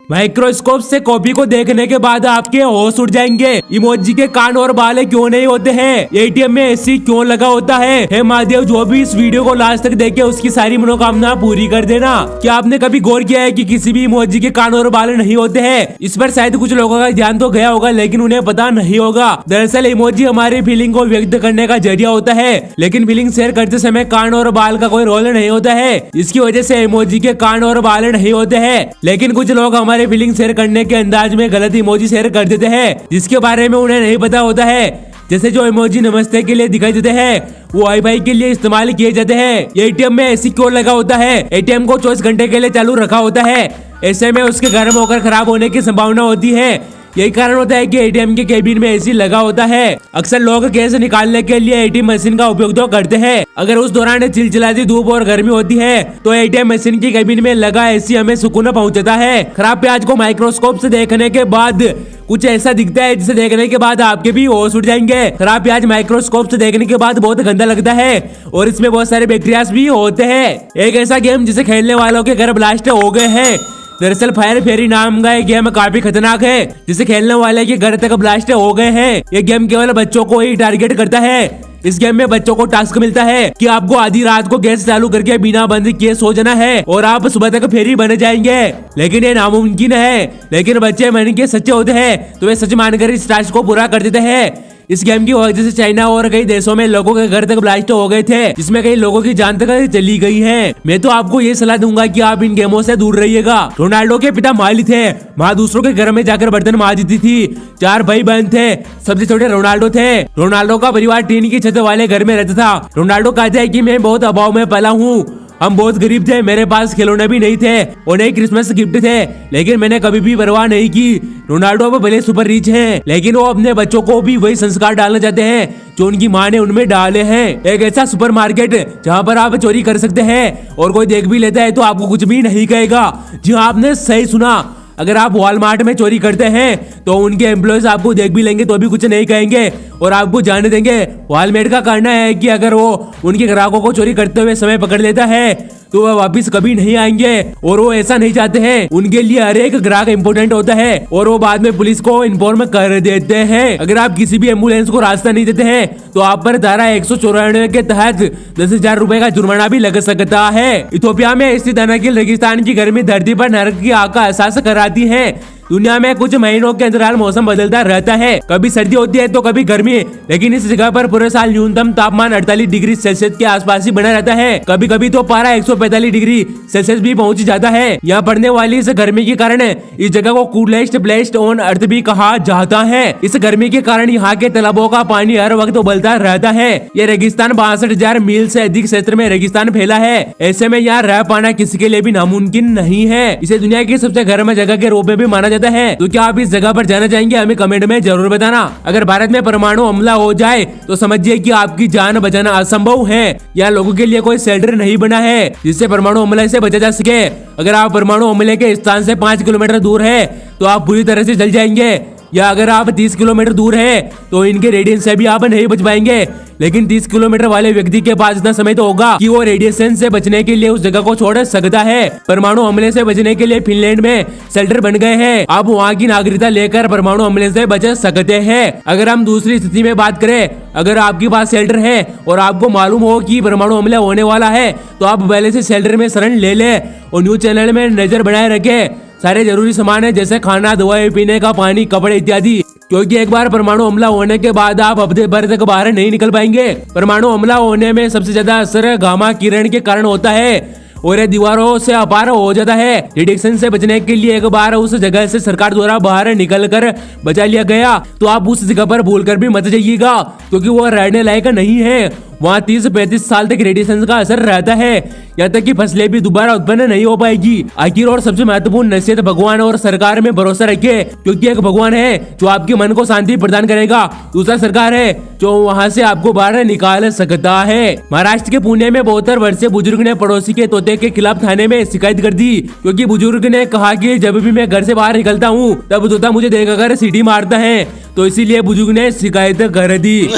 Microscope से copy को देखने के बाद आपके होश उड़ जाएंगे। इमोजी के कान और बाल क्यों नहीं होते हैं? एटीएम में एसी क्यों लगा होता है? हे महादेव, जो भी इस वीडियो को लास्ट तक देखे उसकी सारी मनोकामना पूरी कर देना। क्या आपने कभी गौर किया है कि किसी भी इमोजी के कान और बाल नहीं होते हैं? इस पर शायद कुछ लोगों का ध्यान तो गया होगा, लेकिन उन्हें पता नहीं होगा। दरअसल इमोजी हमारी फीलिंग को व्यक्त करने का जरिया होता है, लेकिन फीलिंग शेयर करते समय कान और बाल का कोई रोल नहीं होता है। इसकी वजह से इमोजी के कान और बाल नहीं होते हैं। लेकिन कुछ लोग हमारे फीलिंग शेयर करने के अंदाज में गलत इमोजी शेयर कर देते हैं, जिसके बारे में उन्हें नहीं पता होता है। जैसे जो इमोजी नमस्ते के लिए दिखाई देते हैं वो वाईफाई के लिए इस्तेमाल किए जाते हैं। एटीएम में एसी क्यों लगा होता है? एटीएम को 24 घंटे के लिए चालू रखा होता है, ऐसे में उसके गर्म होकर खराब होने की संभावना होती है। यही कारण होता है कि एटीएम के केबिन में एसी लगा होता है। अक्सर लोग कैश निकालने के लिए एटीएम मशीन का उपयोग तो करते हैं। अगर उस दौरान चिलचिलाती धूप और गर्मी होती है तो एटीएम मशीन की केबिन में लगा एसी हमें सुकून पहुंचाता है। खराब प्याज को माइक्रोस्कोप से देखने के बाद कुछ ऐसा दिखता है जिसे देखने के बाद आपके भी होश उड़ जाएंगे। खराब प्याज माइक्रोस्कोप से देखने के बाद बहुत गंदा लगता है और इसमें बहुत सारे बैक्टीरियाज भी होते हैं। एक ऐसा गेम जिसे खेलने वालों के घर ब्लास्ट हो गए हैं। दरअसल फायर फेरी नाम का एक गेम काफी खतरनाक है, जिसे खेलने वाले के घर तक ब्लास्ट हो गए हैं। ये गेम केवल बच्चों को ही टारगेट करता है। इस गेम में बच्चों को टास्क मिलता है कि आपको आधी रात को गैस चालू करके बिना बंद किए सो जाना है और आप सुबह तक फेरी बन जाएंगे। लेकिन ये नामुमकिन है, लेकिन बच्चे मन के सच्चे होते हैं तो वे सच मानकर इस टास्क को पूरा कर देते हैं। इस गेम की वजह से चाइना और कई देशों में लोगों के घर तक ब्लास्ट हो गए थे, जिसमें कई लोगों की जान तक चली गई है। मैं तो आपको ये सलाह दूंगा कि आप इन गेमों से दूर रहिएगा। रोनाल्डो के पिता माली थे, माँ दूसरों के घर में जाकर बर्तन मांजती थी। 4 भाई बहन थे, सबसे छोटे रोनाल्डो थे। रोनाल्डो का परिवार टीन की छत वाले घर में रहता था। रोनाल्डो कहता है कि मैं बहुत अभाव में पला हूँ। हम बहुत गरीब थे, मेरे पास खिलौने भी नहीं थे और नहीं क्रिसमस गिफ्ट थे, लेकिन मैंने कभी भी परवाह नहीं की। रोनाल्डो अब भले सुपर रिच हैं, लेकिन वो अपने बच्चों को भी वही संस्कार डालना चाहते हैं जो उनकी माँ ने उनमें डाले हैं। एक ऐसा सुपरमार्केट जहाँ पर आप चोरी कर सकते हैं और कोई देख भी लेता है तो आपको कुछ भी नहीं कहेगा। जी हाँ, आपने सही सुना। अगर आप वॉलमार्ट में चोरी करते हैं तो उनके एम्प्लॉयज आपको देख भी लेंगे तो भी कुछ नहीं कहेंगे और आपको जाने देंगे। वॉलमार्ट का कहना है कि अगर वो उनके ग्राहकों को चोरी करते हुए समय पकड़ लेता है तो वह वापस कभी नहीं आएंगे और वो ऐसा नहीं चाहते हैं। उनके लिए हर एक ग्राहक इम्पोर्टेंट होता है और वो बाद में पुलिस को इन्फॉर्म कर देते हैं। अगर आप किसी भी एम्बुलेंस को रास्ता नहीं देते हैं तो आप पर धारा 194 के तहत 10,000 रुपए का जुर्माना भी लग सकता है। इथियोपिया में स्थित अनाकिल रेगिस्तान की गर्मी धरती पर नरक की आग का एहसास कराती है। दुनिया में कुछ महीनों के अंतराल मौसम बदलता रहता है, कभी सर्दी होती है तो कभी गर्मी, लेकिन इस जगह पर पूरे साल न्यूनतम तापमान 48 डिग्री सेल्सियस के आसपास ही बना रहता है। कभी कभी तो पारा 145 डिग्री सेल्सियस भी पहुंच जाता है। यहाँ पड़ने वाली इस गर्मी के कारण इस जगह को कूलेस्ट प्लेस ऑन अर्थ भी कहा जाता है। इस गर्मी के कारण यहाँ के तालाबों का पानी हर वक्त उबलता रहता है। ये रेगिस्तान 62,000 मील से अधिक क्षेत्र में रेगिस्तान फैला है। ऐसे में यहाँ रह पाना किसी के लिए भी नामुमकिन नहीं है। इसे दुनिया की सबसे गर्म जगह के रूप में भी माना जाता है। तो क्या आप इस जगह पर जाना चाहेंगे? हमें कमेंट में जरूर बताना। अगर भारत में परमाणु हमला हो जाए तो समझिए कि आपकी जान बचाना असंभव है। यहाँ लोगों के लिए कोई शेल्टर नहीं बना है जिससे परमाणु हमले से बचा जा सके। अगर आप परमाणु हमले के स्थान से 5 किलोमीटर दूर है तो आप पूरी तरह से जल जाएंगे, या अगर आप 30 किलोमीटर दूर है तो इनके रेडिएशन से भी आप नहीं बच पाएंगे। लेकिन 30 किलोमीटर वाले व्यक्ति के पास इतना समय तो होगा कि वो रेडिएशन से बचने के लिए उस जगह को छोड़ सकता है। परमाणु हमले से बचने के लिए फिनलैंड में शेल्टर बन गए हैं। आप वहाँ की नागरिकता लेकर परमाणु हमले से बच सकते हैं। अगर हम दूसरी स्थिति में बात करें, अगर आपके पास शेल्टर है और आपको मालूम हो कि परमाणु हमला होने वाला है तो आप पहले से शेल्टर में शरण ले लें और न्यूज चैनल में नजर बनाए रखें। सारे जरूरी सामान है जैसे खाना, दवाई, पीने का पानी, कपड़े इत्यादि, क्योंकि एक बार परमाणु हमला होने के बाद आप हफ्ते भर तक बाहर नहीं निकल पाएंगे। परमाणु हमला होने में सबसे ज्यादा असर गामा किरण के कारण होता है और ये दीवारों से अपार हो जाता है। रेडिएशन से बचने के लिए एक बार उस जगह से सरकार द्वारा बाहर निकल कर बचा लिया गया तो आप उस जगह पर भूलकर भी मत जाइएगा, क्योंकि वो रहने लायक नहीं है। वहाँ 30 से 35 साल तक रेडिएशन का असर रहता है, यहाँ तक कि फसलें भी दोबारा उत्पन्न नहीं हो पाएगी। आखिर और सबसे महत्वपूर्ण नसीहत, भगवान और सरकार में भरोसा रखिए, क्योंकि एक भगवान है जो आपके मन को शांति प्रदान करेगा, दूसरा सरकार है जो वहाँ से आपको बाहर निकाल सकता है। महाराष्ट्र के पुणे में 72 वर्षीय बुजुर्ग ने पड़ोसी के तोते के खिलाफ थाने में शिकायत कर दी, क्योंकि बुजुर्ग ने कहा कि जब भी मैं घर से बाहर निकलता हूँ तब तोता मुझे देखकर सीटी मारता है, तो इसीलिए बुजुर्ग ने शिकायत कर दी।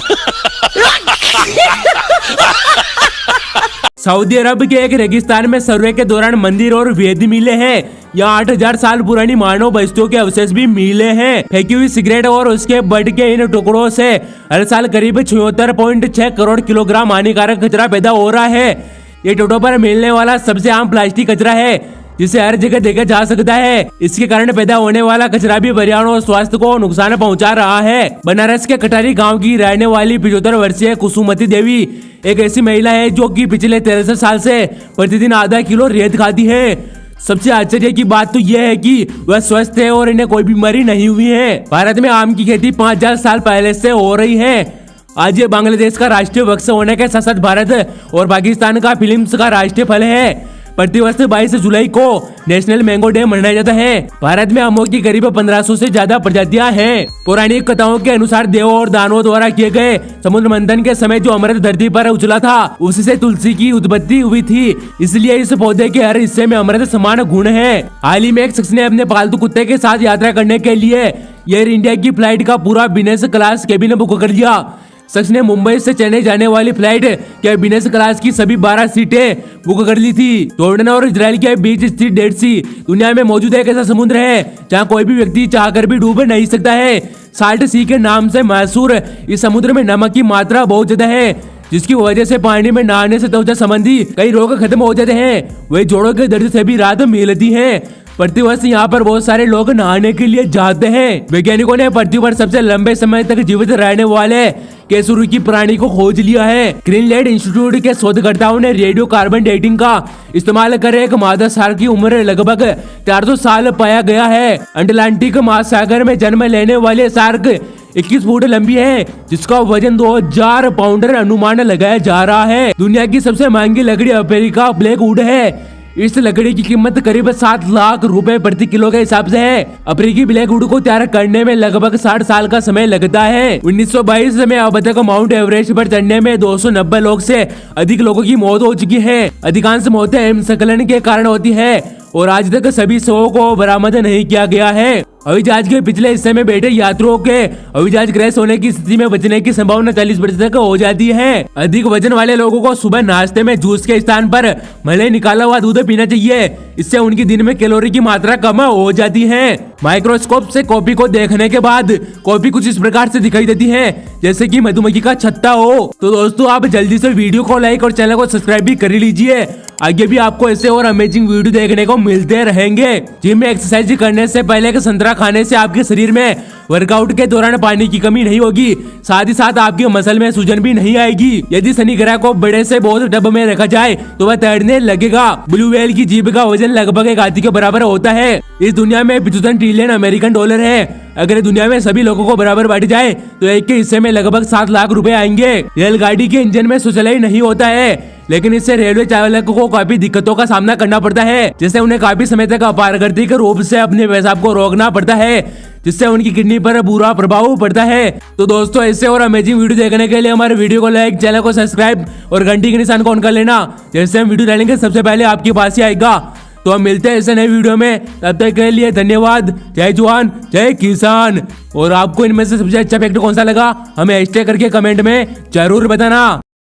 सऊदी अरब के एक रेगिस्तान में सर्वे के दौरान मंदिर और वेदी मिले हैं। यहाँ 8000 साल पुरानी मानव बस्तियों के अवशेष भी मिले हैं। फेंकी हुई सिगरेट और उसके बट के इन टुकड़ों से हर साल करीब 76.6 करोड़ किलोग्राम हानिकारक कचरा पैदा हो रहा है। ये टोटो पर मिलने वाला सबसे आम प्लास्टिक कचरा है जिसे हर जगह देखा जा सकता है। इसके कारण पैदा होने वाला कचरा भी पर्यावरण और स्वास्थ्य को नुकसान पहुंचा रहा है। बनारस के कटारी गांव की रहने वाली 75 वर्षीय कुसुमती देवी एक ऐसी महिला है जो कि पिछले 13 साल से प्रतिदिन आधा किलो रेत खाती है। सबसे आश्चर्य की बात तो यह है कि वह स्वस्थ है और इन्हें कोई बीमारी नहीं हुई है। भारत में आम की खेती 5000 साल पहले से हो रही है। आज ये बांग्लादेश का राष्ट्रीय वृक्ष होने के साथ साथ भारत और पाकिस्तान का फिल्म्स का राष्ट्रीय फल है। प्रतिवर्ष 22 जुलाई को नेशनल मैंगो डे मनाया जाता है। भारत में आमों की करीब 1500 से ज्यादा प्रजातियां हैं। पौराणिक कथाओं के अनुसार देवों और दानवों द्वारा किए गए समुद्र मंथन के समय जो अमृत धरती पर उछला था उसी से तुलसी की उत्पत्ति हुई थी। इसलिए इस पौधे के हर हिस्से में अमृत समान गुण है। हाल ही में एक शख्स ने अपने पालतू कुत्ते के साथ यात्रा करने के लिए एयर इंडिया की फ्लाइट का पूरा बिजनेस क्लास केबिन बुक कर लिया। शख्स ने मुंबई से चेन्नई जाने वाली फ्लाइट के बिजनेस क्लास की सभी 12 सीटें बुक कर ली थी। जॉर्डन और इजराइल के बीच स्थित डेड सी दुनिया में मौजूद एक ऐसा समुद्र है जहां कोई भी व्यक्ति चाहकर भी डूब नहीं सकता है। साल्ट सी के नाम से मशहूर इस समुद्र में नमक की मात्रा बहुत ज्यादा है, जिसकी वजह से पानी में नहाने से त्वचा संबंधी कई रोग खत्म हो जाते हैं। वही जोड़ों के दर्द से भी राहत मिलती है। प्रतिवर्ष यहाँ पर बहुत सारे लोग नहाने के लिए जाते हैं। वैज्ञानिकों ने पृथ्वी पर सबसे लंबे समय तक जीवित रहने वाले केसुरु की प्राणी को खोज लिया है। ग्रीनलैंड इंस्टीट्यूट के शोधकर्ताओं ने रेडियो कार्बन डेटिंग का इस्तेमाल कर एक मादा शार्क की उम्र लगभग 400 साल पाया गया है। अटलांटिक महासागर में जन्म लेने वाले शार्क 21 फुट लंबी है, जिसका वजन 2000 पाउंड अनुमान लगाया जा रहा है। दुनिया की सबसे महंगी लकड़ी अफ्रीका ब्लैक वुड है। इस लकड़ी की कीमत करीब 7 लाख रुपए प्रति किलो के हिसाब से है। अफ्रीकी ब्लैक वुड को तैयार करने में लगभग 60 साल का समय लगता है। 1922 में अब तक माउंट एवरेस्ट पर चढ़ने में 290 लोग से अधिक लोगों की मौत हो चुकी है। अधिकांश मौतें हिमस्खलन के कारण होती है और आज तक सभी शवों को बरामद नहीं किया गया है। हवाई जहाज के पिछले हिस्से में बैठे यात्रियों के हवाई जहाज क्रैश होने की स्थिति में बचने की संभावना 40% तक हो जाती है। अधिक वजन वाले लोगों को सुबह नाश्ते में जूस के स्थान पर मलाई निकाला हुआ दूध पीना चाहिए। इससे उनकी दिन में कैलोरी की मात्रा कम हो जाती है। माइक्रोस्कोप से कॉफी को देखने के बाद कॉफी कुछ इस प्रकार से दिखाई देती है जैसे कि मधुमक्खी का छत्ता हो। तो दोस्तों आप जल्दी से वीडियो को लाइक और चैनल को सब्सक्राइब भी कर लीजिए। आगे भी आपको ऐसे और अमेजिंग वीडियो देखने को मिलते रहेंगे। जिम में एक्सरसाइज करने से पहले एक संतरा खाने से आपके शरीर में वर्कआउट के दौरान पानी की कमी नहीं होगी, साथ ही साथ आपके मसल में सूजन भी नहीं आएगी। यदि शनि ग्रह को बड़े से बहुत टब में रखा जाए तो वह तैरने लगेगा। ब्लू व्हेल की जीभ का वजन लगभग एक हाथी के बराबर होता है। इस दुनिया में 75 ट्रिलियन अमेरिकन डॉलर है। अगर दुनिया में सभी लोगों को बराबर बांटी जाए तो एक के हिस्से में लगभग 7 लाख रुपए आएंगे। रेलगाड़ी के इंजन में शौचालय नहीं होता है, लेकिन इससे रेलवे चालकों को काफी दिक्कतों का सामना करना पड़ता है, जैसे उन्हें काफी समय तक अपारगतिक रूप से अपने पेशाब को रोकना पड़ता है, जिससे उनकी किडनी पर बुरा प्रभाव पड़ता है। तो दोस्तों ऐसे और अमेजिंग वीडियो देखने के लिए हमारे वीडियो को लाइक, चैनल को सब्सक्राइब और घंटी के निशान को ऑन कर लेना। जैसे हम वीडियो डालेंगे सबसे पहले आपके पास ही आएगा। तो हम मिलते हैं ऐसे नए वीडियो में, तब तक के लिए धन्यवाद। जय जवान जय किसान। और आपको इनमें से सबसे अच्छा फैक्ट कौन सा लगा हमें हैशटैग करके कमेंट में जरूर बताना।